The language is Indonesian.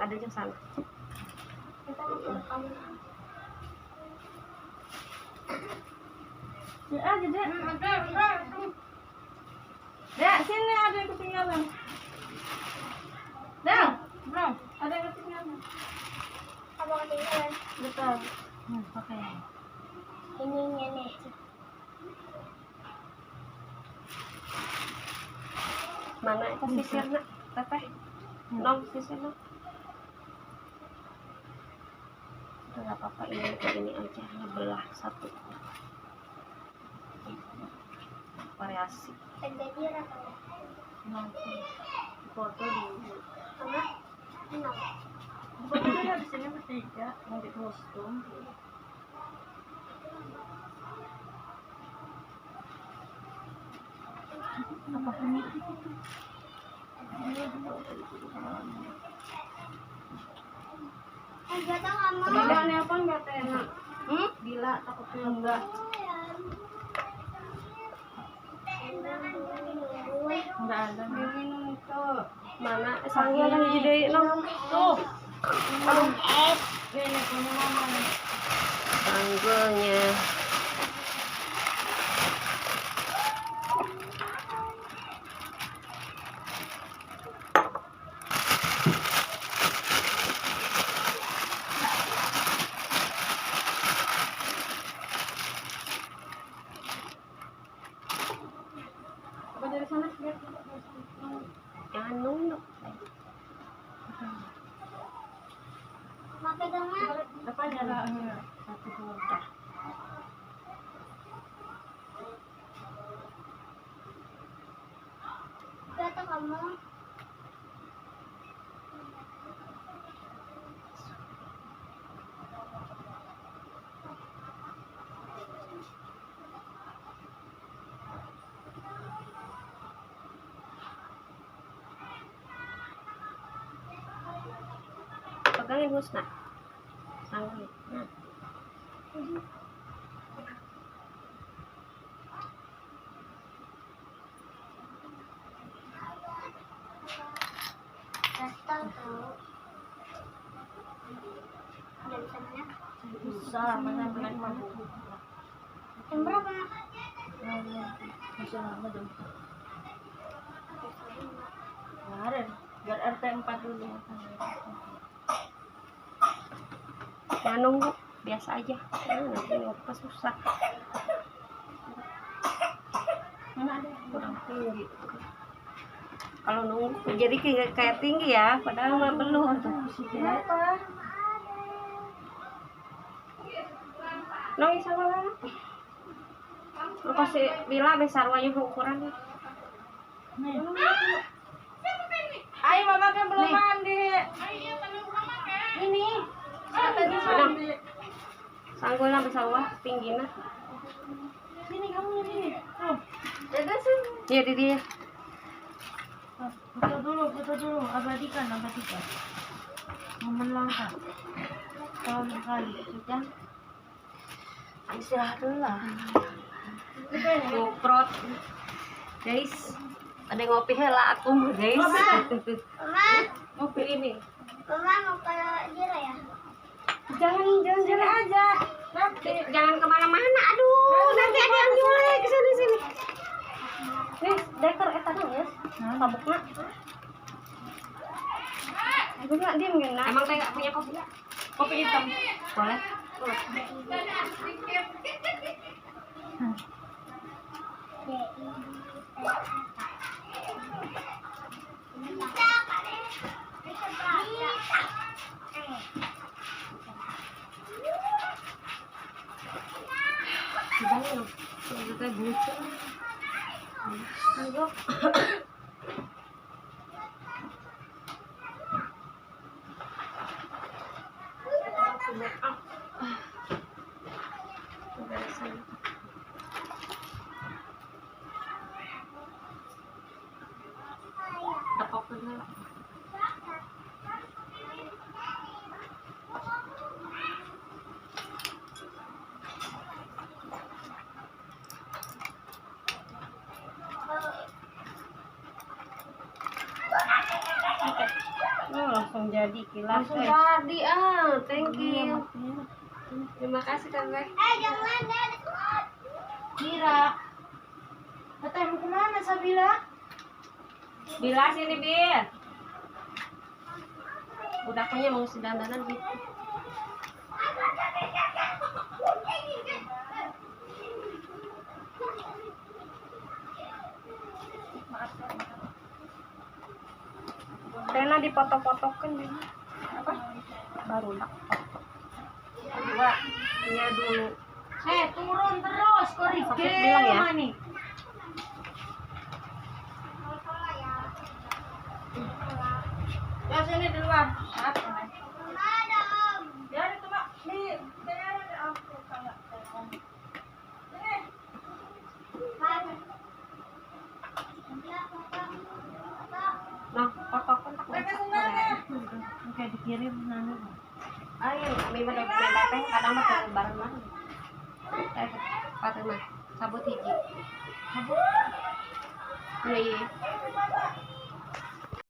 ada di sana. Kita masuk ke kamar. Ya, jadi Dek, sini ada yang ketinggalan. Dek, bro, ada yang ketinggalan. Apa ketinggalan? Betul. Pakai. Ini nih. Mana itu sisir nak? Teteh. Nong sisir nak. Enggak apa-apa, ini aja ngebelah satu. Variasi. Terjadi apa? Nanti foto di Apa? Kenapa? fotonya di sini bertiga, mau di kostum. Apa ini? Enggak tahu kamu. Makannya apa enggak enak? Gila, takutnya enggak. Enggak ada. Minum itu. Mana sangnya kan jadi nong. Tuh. Minum es. Ini punya mama. Sanggulnya. Apa dari sana? Lihat. Jangan nunduk. Mau pegang mah? Apa jalan? Satu dua. Enggak tahu kamu. Pegangin Husna. Sanggulnya. Nah. Enggak tahu. Dari sana. Bisa, mana mampu. Jam berapa? Bisa lama dong. Kemarin, biar RT 4 dulu. Jangan nunggu, biasa aja. Nanti apa susah. Mana ada? Kurang tinggi. Kalau nunggu jadi kayak tinggi ya, padahal mah belum tuh. Kenapa? Nong isa wala. Lu kasih bila besar wajah ukurannya. Nih. Ayo mama kan belum mandi. Ini. Tadi mandi. Sanggulnya besar wah, tingginya. Sini kamu sini. Tuh. Ada sih. Iya di dia. Foto dulu, abadikan. Momen langka. Tahun sekali, sudah. Istirahat dulu lah. Ngoprot. Guys, ada ngopi hela aku guys. Mama, Ngopi ini. Mama mau ke Jira ya? Jangan jalan aja. Nanti. Jangan kemana-mana. Aduh, nanti ada yang nyulik ke sini. Nih, deker eta nangis. Tabukna. Tabukna diem gak? Emang teh gak punya kopi? Kopi hitam. Boleh? Kita bucu. Ayo. jadi kilas. Langsung jadi thank you. Terima kasih Tante. Jangan dari Mira. Tete mau kemana Sabila? Bila sini Bir. Budaknya mau si dandanan gitu. Rena dipoto-potokan juga. Apa? Baru nak foto. Dua, nya dulu. Turun terus korige. Sakit bilang ya? Nih. Ya sini di luar. Ya itu Mak. Nih, sini ada aku enggak. Sini. Nah, fotokan tak Pakai sendalnya. Oke, dikirim nanu. Ayo, kami mendatang kadang mah ke barang mana? Pakai mah sabut hiji. Sabut. Iya.